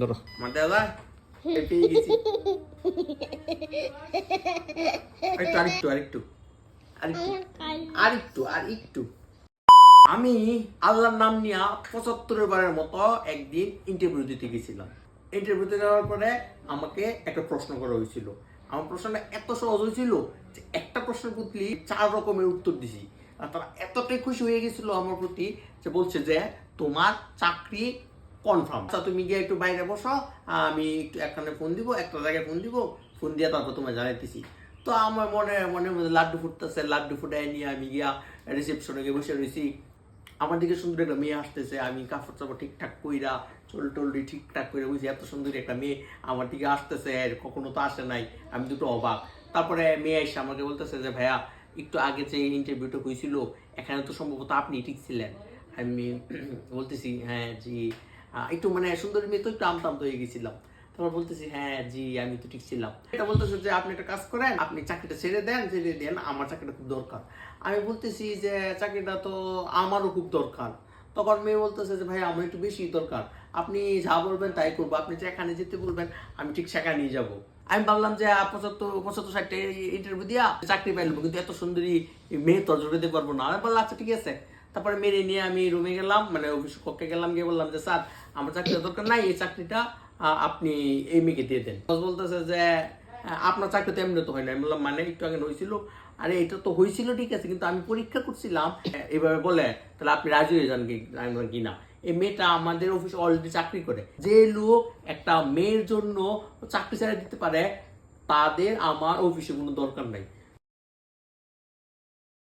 ধরো মারতে দাদা পেয়ে গেছি। আরেকটু আরেকটু আরেকটু আরেকটু আরেকটু আমি আল্লাহর নাম নিয়ে 75 বারের মতো একদিন ইন্টারভিউ দিতে গেছিলাম। ইন্টারভিউ দিতে যাওয়ার পরে আমাকে একটা প্রশ্ন করা হয়েছিল। আমার প্রশ্নটা এত সহজ হয়েছিল যে একটা প্রশ্নের প্রতি 4 রকমের উত্তর দিছি। আর তারা এতটাই খুশি হয়ে গেছিল আমার প্রতি যে বলছে যে তোমার চাকরি কনফার্ম। আচ্ছা তুমি গিয়ে একটু বাইরে বসো, আমি একটু একখানে ফোন দিব, একটা জায়গায় ফোন দিব, ফোন দিয়ে তারপর তোমায় জানাইতেছি। তো আমার মনের মধ্যে লাড্ডু ফুটতেছে, লাড্ডু ফুটাই নিয়ে আমি গিয়া রিসেপশনে গিয়ে বসে রয়েছি। আমার দিকে সুন্দর একটা মেয়ে আসতেছে, আমি কাপড় চাপড় ঠিকঠাক কইরা চল টলডি ঠিকঠাক করে বুঝি এত সুন্দর একটা মেয়ে আমার দিকে আসতেছে, কখনো তো আসে নাই, আমি দুটো অবাক। তারপরে মেয়ে এসে আমাকে বলতেছে যে ভাইয়া একটু আগে যে ইন্টারভিউটা হয়েছিল এখানে তো সম্ভবত আপনি ঠিক ছিলেন। আমি বলতেছি হ্যাঁ জি, একটু মানে সুন্দর মেয়ে তো একটু আমতামতো হয়ে গেছিলাম। তারপর বলতেছি হ্যাঁ জি আমি তো ঠিক ছিলাম। এটা বলতেছে যে আপনি একটা কাজ করেন, আপনি চাকরিটা ছেড়ে দেন, আমার চাকরিটা খুব দরকার। আমি বলতেছি যে চাকরিটা তো আমারও খুব দরকার। তখন মেয়ে বলতেছে যে ভাই আমার একটু বেশি দরকার, আপনি যা বলবেন তাই করবো, আপনি যেখানে যেতে বলবেন আমি ঠিক সেখানেই যাবো। আমি ভাবলাম যে 75-60 ইন্টারভিউ দিয়া চাকরি পাইলবো, কিন্তু এত সুন্দরী মেয়ে তো জোরে দিতে পারবো না। আমি বললাম আচ্ছা ঠিক আছে। তারপরে মেরে নিয়ে আমি রুমে গেলাম, মানে অফিস কক্ষে গেলাম, গিয়ে বললাম যে স্যার আমার চাকরিটা দরকার নাই, এই চাকরিটা আপনি এই মেয়েকে দিয়ে দেন। বলতেছে যে আপনার চাকরি তো এমনি তো হয় না। আমি বললাম মানে একটু আগে হয়েছিল। আরে এটা তো হয়েছিল ঠিক আছে, কিন্তু আমি পরীক্ষা করছিলাম। এইভাবে বলে তাহলে আপনি রাজি হয়ে যান কি না? এই মেয়েটা আমাদের অফিসে অলরেডি চাকরি করে। যে লোক একটা মেয়ের জন্য চাকরি ছেড়ে দিতে পারে তাদের আমার অফিসে কোনো দরকার নাই।